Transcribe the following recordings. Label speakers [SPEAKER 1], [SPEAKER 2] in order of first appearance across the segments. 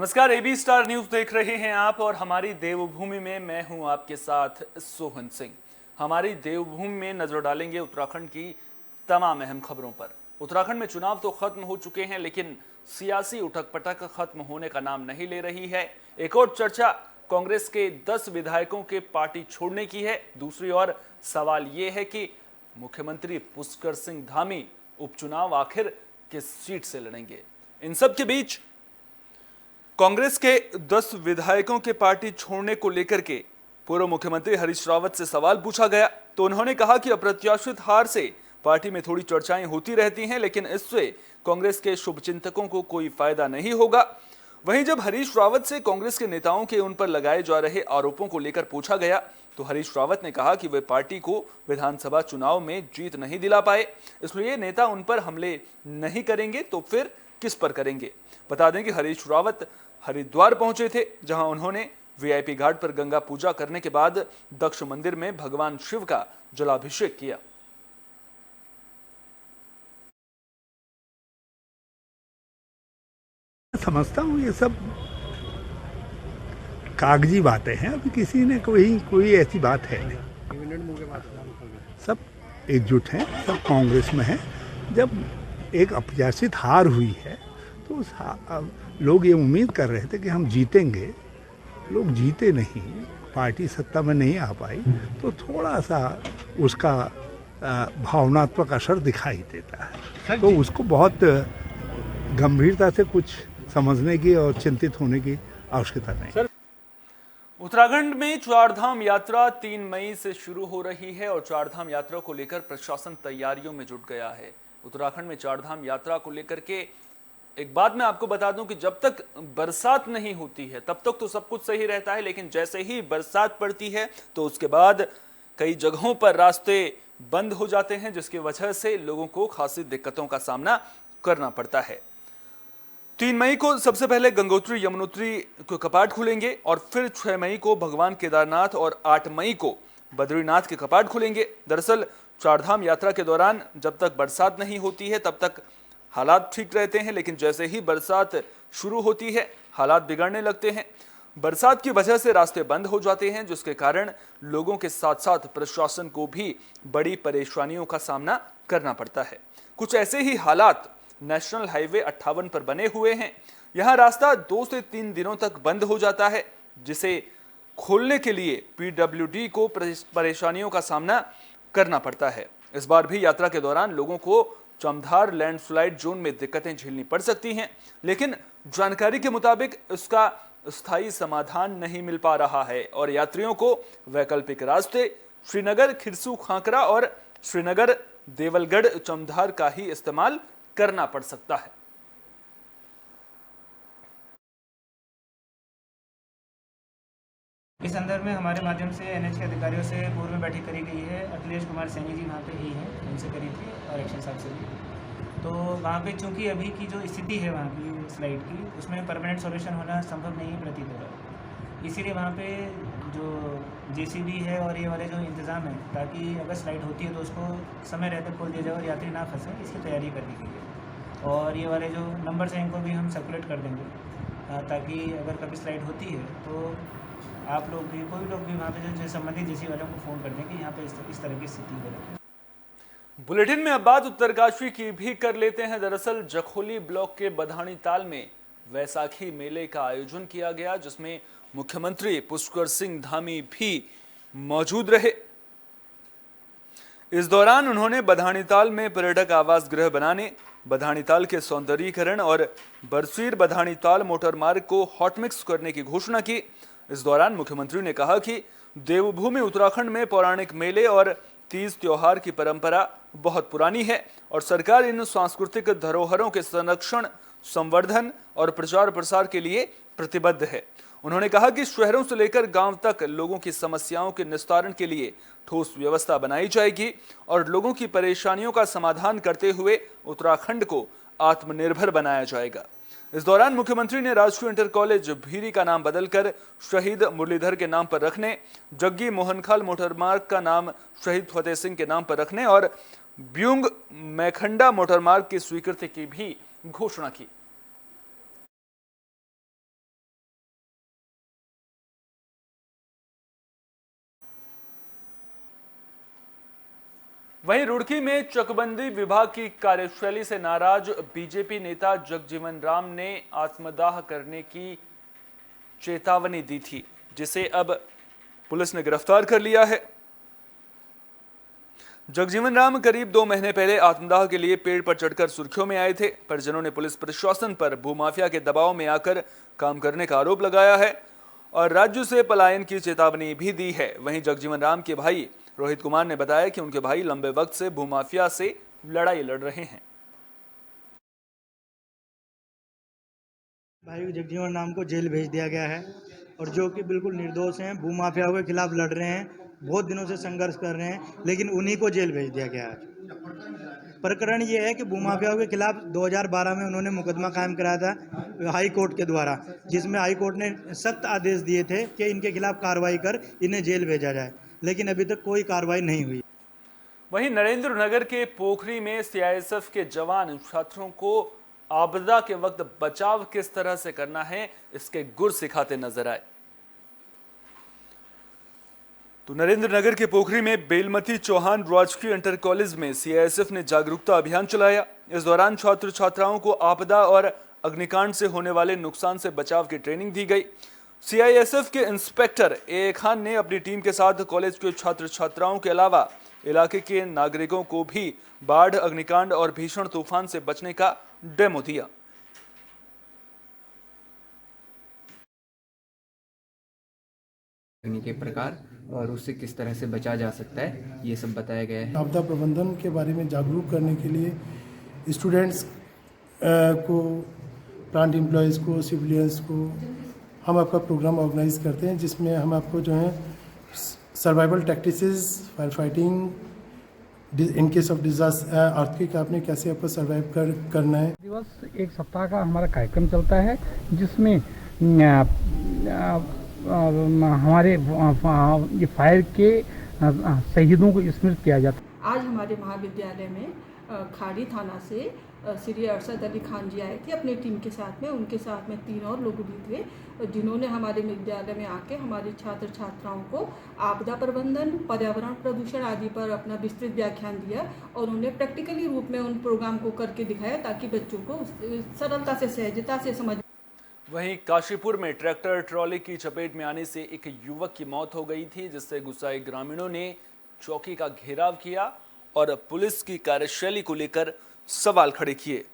[SPEAKER 1] नमस्कार, AB star news देख रहे हैं आप और हमारी देवभूमि में मैं हूं आपके साथ सोहन सिंह। हमारी देवभूमि में नजर डालेंगे उत्तराखंड की तमाम अहम खबरों पर। उत्तराखंड में चुनाव तो खत्म हो चुके हैं, लेकिन सियासी उठक पटक खत्म होने का नाम नहीं ले रही है। एक और चर्चा कांग्रेस के 10 विधायकों के पार्टी छोड़ने की है। दूसरी ओर सवाल यह है कि मुख्यमंत्री पुष्कर सिंह धामी उपचुनाव आखिर किस सीट से लड़ेंगे। इन सब के बीच कांग्रेस के 10 विधायकों के पार्टी छोड़ने को लेकर के पूर्व मुख्यमंत्री हरीश रावत से सवाल पूछा गया तो उन्होंने कहा कि अप्रत्याशित हार से पार्टी में थोड़ी चर्चाएं होती रहती हैं, लेकिन इससे कांग्रेस के शुभचिंतकों को कोई फायदा नहीं होगा। वहीं जब हरीश रावत से कांग्रेस के नेताओं के उन पर लगाए जा रहे आरोपों को लेकर पूछा गया तो हरीश रावत ने कहा कि वे पार्टी को विधानसभा चुनाव में जीत नहीं दिला पाए, इसलिए नेता उन पर हमले नहीं करेंगे तो फिर किस पर करेंगे। बता दें कि हरीश रावत हरिद्वार पहुंचे थे, जहां उन्होंने वीआईपी घाट पर गंगा पूजा करने के बाद दक्ष मंदिर में भगवान शिव का जलाभिषेक किया।
[SPEAKER 2] समझता हूँ ये सब कागजी बातें हैं, अभी किसी ने कोई ऐसी बात है नहीं। सब एकजुट हैं, सब कांग्रेस में हैं। जब एक अप्रत्याशित हार हुई है तो लोग ये उम्मीद कर रहे थे कि हम जीतेंगे, लोग जीते नहीं, पार्टी सत्ता में नहीं आ पाई, तो थोड़ा सा उसका भावनात्मक असर दिखाई देता है। तो उसको बहुत गंभीरता से कुछ समझने की और चिंतित होने की आवश्यकता नहीं।
[SPEAKER 1] उत्तराखंड में चारधाम यात्रा 3 मई से शुरू हो रही है और चारधाम यात्रा को लेकर प्रशासन तैयारियों में जुट गया है। उत्तराखंड में चारधाम यात्रा को लेकर के एक बात मैं आपको बता दूं कि जब तक बरसात नहीं होती है तब तक तो सब कुछ सही रहता है, लेकिन जैसे ही बरसात पड़ती है तो उसके बाद कई जगहों पर रास्ते बंद हो जाते हैं, जिसकी वजह से लोगों को खासी दिक्कतों का सामना करना पड़ता है। 3 मई को सबसे पहले गंगोत्री यमुनोत्री के कपाट खुलेंगे और फिर 6 मई को भगवान केदारनाथ और 8 मई को बद्रीनाथ के कपाट खुलेंगे। दरअसल चारधाम यात्रा के दौरान जब तक बरसात नहीं होती है तब तक हालात ठीक रहते हैं, लेकिन जैसे ही बरसात शुरू होती है हालात बिगड़ने लगते हैं। बरसात की वजह से रास्ते बंद हो जाते हैं, जिसके कारण लोगों के साथ साथ प्रशासन को भी बड़ी परेशानियों का सामना करना पड़ता है। कुछ ऐसे ही हालात नेशनल हाईवे 58 पर बने हुए हैं। यहां रास्ता 2 से 3 दिनों तक बंद हो जाता है, जिसे खोलने के लिए पीडब्ल्यूडी को परेशानियों का सामना करना पड़ता है। इस बार भी यात्रा के दौरान लोगों को चमधार लैंडस्लाइड जोन में दिक्कतें झेलनी पड़ सकती हैं, लेकिन जानकारी के मुताबिक इसका स्थायी समाधान नहीं मिल पा रहा है और यात्रियों को वैकल्पिक रास्ते श्रीनगर खिरसू खांकरा और श्रीनगर देवलगढ़ चमधार का ही इस्तेमाल करना पड़ सकता है।
[SPEAKER 3] इस संदर्भ में हमारे माध्यम से एनएच के अधिकारियों से पूर्व में बैठक करी गई है। अखिलेश कुमार सैनी जी वहाँ पे ही हैं, उनसे करी थी और एक्शन साहब से भी। तो वहाँ पे चूँकि अभी की जो स्थिति है वहाँ की स्लाइड की, उसमें परमानेंट सॉल्यूशन होना संभव नहीं प्रतीत हो रहा है। इसीलिए वहाँ पे जो जेसीबी है और ये वाले जो इंतज़ाम है, ताकि अगर स्लाइड होती है तो उसको समय रहते खोल दिया जाए और यात्री ना फंसे, इसकी तैयारी कर दी गई है। और ये वाले जो नंबर्स हैं इनको भी हम सर्कुलेट कर देंगे, ताकि अगर कभी स्लाइड होती है तो आप लोग भी, कोई लोग भी वहाँ पे जो संबंधित जेसी वालों को फ़ोन कर दें कि यहाँ पे इस तरह की स्थिति हो रही है।
[SPEAKER 1] बुलेटिन में अब बात उत्तरकाशी की भी कर लेते हैं। दरअसल जखोली ब्लॉक के बधानी ताल में वैसाखी मेले का आयोजन किया गया, जिसमें मुख्यमंत्री पुष्कर सिंह धामी भी मौजूद रहे। इस दौरान उन्होंने बधानी ताल में पर्यटक आवास गृह बनाने, बधानी ताल के सौंदर्यीकरण और बरसीर बधानी ताल मोटर मार्ग को हॉटमिक्स करने की घोषणा की। इस दौरान मुख्यमंत्री ने कहा कि देवभूमि उत्तराखंड में पौराणिक मेले और तीज त्योहार की परंपरा बहुत पुरानी है और सरकार इन सांस्कृतिक धरोहरों के संरक्षण, संवर्धन और प्रचार प्रसार के लिए प्रतिबद्ध है। उन्होंने कहा कि शहरों से लेकर गांव तक लोगों की समस्याओं के निस्तारण के लिए ठोस व्यवस्था बनाई जाएगी और लोगों की परेशानियों का समाधान करते हुए उत्तराखंड को आत्मनिर्भर बनाया जाएगा। इस दौरान मुख्यमंत्री ने राजकीय इंटर कॉलेज भीरी का नाम बदलकर शहीद मुरलीधर के नाम पर रखने, जग्गी मोहनखाल मोटरमार्ग का नाम शहीद फतेह सिंह के नाम पर रखने और ब्यूंग मैखंडा मोटरमार्ग की स्वीकृति की भी घोषणा की। वहीं रुड़की में चकबंदी विभाग की कार्यशैली से नाराज बीजेपी नेता जगजीवन राम ने आत्मदाह करने की चेतावनी दी थी, जिसे अब पुलिस ने गिरफ्तार कर लिया है। जगजीवन राम करीब 2 महीने पहले आत्मदाह के लिए पेड़ पर चढ़कर सुर्खियों में आए थे। परिजनों ने पुलिस प्रशासन पर भूमाफिया के दबाव में आकर काम करने का आरोप लगाया है और राज्य से पलायन की चेतावनी भी दी है। वहीं जगजीवन राम के भाई रोहित कुमार ने बताया कि उनके भाई लंबे वक्त से भूमाफिया से लड़ाई लड़ रहे हैं।
[SPEAKER 4] भाई जगजीवन राम को जेल भेज दिया गया है और जो कि बिल्कुल निर्दोष हैं, भूमाफिया के खिलाफ लड़ रहे हैं, बहुत दिनों से संघर्ष कर रहे हैं, लेकिन उन्हीं को जेल भेज दिया गया है। प्रकरण ये है कि भूमाफिया के खिलाफ 2012 में उन्होंने मुकदमा कायम कराया था हाई कोर्ट के द्वारा, जिसमें हाई कोर्ट ने सख्त आदेश दिए थे कि इनके खिलाफ कार्रवाई कर इन्हें जेल भेजा जाए, लेकिन अभी तक कोई कार्रवाई नहीं हुई।
[SPEAKER 1] वहीं नरेंद्र नगर के पोखरी में सीआईएसएफ के जवान छात्रों को आपदा के वक्त बचाव किस तरह से करना है, इसके गुर सिखाते नजर आए। तो नरेंद्र नगर के पोखरी में बेलमती चौहान राजकीय इंटर कॉलेज में सीआईएसएफ ने जागरूकता अभियान चलाया। इस दौरान छात्र छात्राओं को आपदा और अग्निकांड से होने वाले नुकसान से बचाव की ट्रेनिंग दी गई। सीआईएसएफ के इंस्पेक्टर ए खान ने अपनी टीम के साथ कॉलेज के छात्र छात्राओं के अलावा इलाके के नागरिकों को भी बाढ़, अग्निकांड और भीषण तूफान से बचने का डेमो दिया।
[SPEAKER 5] अग्नि के प्रकार और उससे किस तरह से बचा जा सकता है, ये सब बताया गया है।
[SPEAKER 6] आपदा प्रबंधन के बारे में जागरूक करने के लिए स्टूडेंट्स को, प्लांट एम्प्लॉयज़ को, सिविलियंस को हम आपका प्रोग्राम ऑर्गेनाइज करते हैं, जिसमें हम आपको जो है survival tactics, fire fighting, in case of disaster, earthquake आपने कैसे आपको सर्वाइव करना है।
[SPEAKER 7] दिवस एक सप्ताह का हमारा कार्यक्रम चलता है, जिसमें हमारे ये फायर के शहीदों को स्मृत किया जाता है।
[SPEAKER 8] आज हमारे महाविद्यालय में खाड़ी थाना से श्री अरशद अली खान जी आए थे अपनी टीम के साथ में। उनके साथ में 3 और लोग भी थे, जिन्होंने हमारे विद्यालय में आके हमारे छात्र छात्राओं को आपदा प्रबंधन, पर्यावरण प्रदूषण आदि पर अपना विस्तृत व्याख्यान दिया और उन्हें प्रैक्टिकली रूप में उन प्रोग्राम को करके दिखाया, ताकि बच्चों को सरलता से, सहजता से समझ।
[SPEAKER 1] वहीं काशीपुर में ट्रैक्टर ट्रॉली की चपेट में आने से एक युवक की मौत हो गई थी, जिससे गुस्साए ग्रामीणों ने चौकी का घेराव किया और पुलिस की कार्यशैली को लेकर सवाल खड़े किए।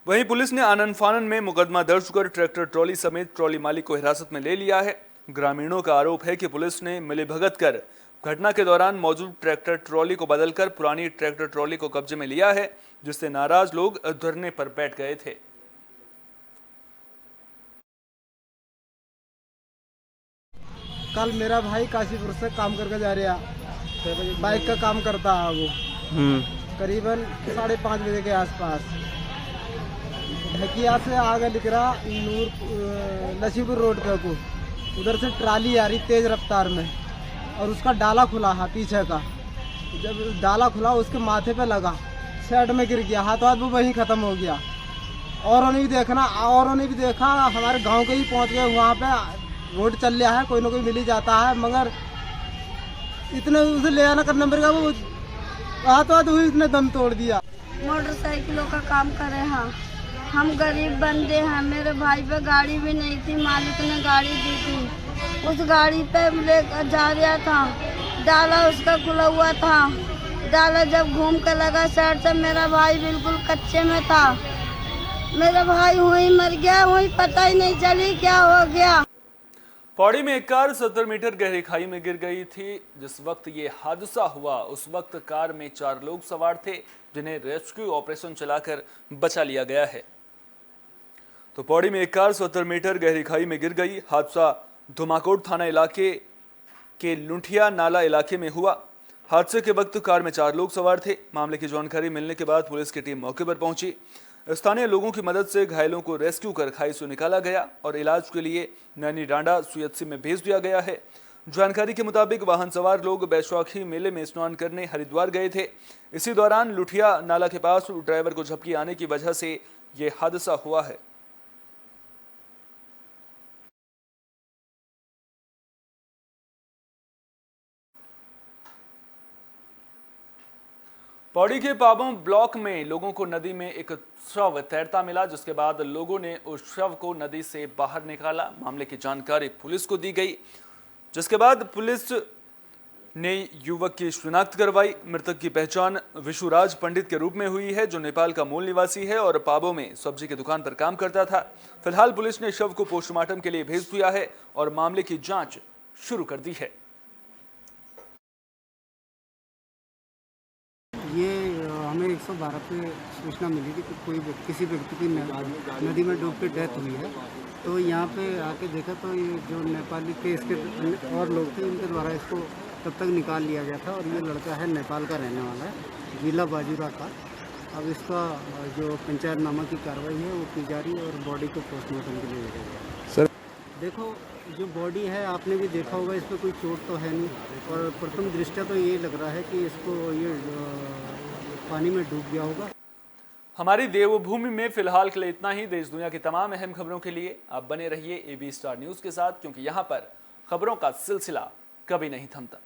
[SPEAKER 1] वहीं पुलिस ने आनन फानन में मुकदमा दर्ज कर ट्रैक्टर ट्रॉली समेत ट्रॉली मालिक को हिरासत में ले लिया है। ग्रामीणों का आरोप है कि पुलिस ने मिलीभगत कर घटना के दौरान मौजूद ट्रैक्टर ट्रॉली को बदलकर पुरानी ट्रैक्टर ट्रॉली को कब्जे में लिया है, जिससे नाराज लोग धरने पर बैठ गए थे।
[SPEAKER 9] कल मेरा भाई काशीपुर से काम करके जा रहा, बाइक का काम करता है वो, करीबन 5:30 बजे के आसपास ढकिया से आगे लिख रहा लसीपुर रोड पे को, उधर से ट्राली आ रही तेज रफ्तार में और उसका डाला खुला है पीछे का। जब डाला खुला उसके माथे पे लगा, साइड में गिर गया, हाथ वो वहीं खत्म हो गया। औरों ने भी देखा, हमारे गांव के ही पहुंच गए। वहाँ पे रोड चल रहा है, कोई ना कोई मिल ही जाता है, मगर इतने उसे ले आना करने पर वो हाथ हुई, इसने दम तोड़ दिया।
[SPEAKER 10] मोटरसाइकिलों का काम करे हैं, हम गरीब बंदे हैं। मेरे भाई पे गाड़ी भी नहीं थी, मालिक ने गाड़ी दी थी, उस गाड़ी पे लेकर जा रहा था, डाला उसका खुला हुआ था। डाला जब घूम के लगा साइड से, मेरा भाई बिल्कुल कच्चे में था। मेरा भाई वहीं मर गया, वहीं पता ही नहीं चली क्या हो गया।
[SPEAKER 1] पौड़ी में एक कार 70 मीटर गहरी खाई में गिर गई थी। जिस वक्त ये हादसा हुआ उस वक्त कार में 4 लोग सवार थे, जिन्हें रेस्क्यू ऑपरेशन चलाकर बचा लिया गया है। तो पौड़ी में एक कार 70 मीटर गहरी खाई में गिर गई। हादसा धुमाकोट थाना इलाके के लुंठिया नाला इलाके में हुआ। हादसे के वक्त कार में 4 लोग सवार थे। मामले की जानकारी मिलने के बाद पुलिस की टीम मौके पर पहुंची। स्थानीय लोगों की मदद से घायलों को रेस्क्यू कर खाई से निकाला गया और इलाज के लिए नैनी डांडा सीएचसी में भेज दिया गया है। जानकारी के मुताबिक वाहन सवार लोग बैसाखी मेले में स्नान करने हरिद्वार गए थे। इसी दौरान लुठिया नाला के पास ड्राइवर को झपकी आने की वजह से ये हादसा हुआ है। पौड़ी के पाबों ब्लॉक में लोगों को नदी में एक शव तैरता मिला, जिसके बाद लोगों ने उस शव को नदी से बाहर निकाला। मामले की जानकारी पुलिस को दी गई, जिसके बाद पुलिस ने युवक की शिनाख्त करवाई। मृतक की पहचान विशुराज पंडित के रूप में हुई है, जो नेपाल का मूल निवासी है और पाबों में सब्जी की दुकान पर काम करता था। फिलहाल पुलिस ने शव को पोस्टमार्टम के लिए भेज दिया है और मामले की जांच शुरू कर दी है।
[SPEAKER 9] ये हमें 112 पे सूचना मिली थी कि किसी व्यक्ति की नदी में डूब के डेथ हुई है। तो यहाँ पे आके देखा तो ये जो नेपाली के इसके और लोग थे, इनके द्वारा इसको तब तक निकाल लिया गया था। और ये लड़का है नेपाल का रहने वाला है, जिला बाजूरा का। अब इसका जो पंचायतनामा की कार्रवाई है वो की जा रही है और बॉडी को पोस्टमार्टम के लिए भेजा गया। सर देखो, जो बॉडी है आपने भी देखा होगा, इस पर कोई चोट तो है नहीं और प्रथम दृष्टया तो ये लग रहा है कि इसको ये पानी में डूब गया होगा।
[SPEAKER 1] हमारी देवभूमि में फिलहाल के लिए इतना ही। देश दुनिया की तमाम अहम खबरों के लिए आप बने रहिए AB स्टार न्यूज़ के साथ, क्योंकि यहाँ पर खबरों का सिलसिला कभी नहीं थमता।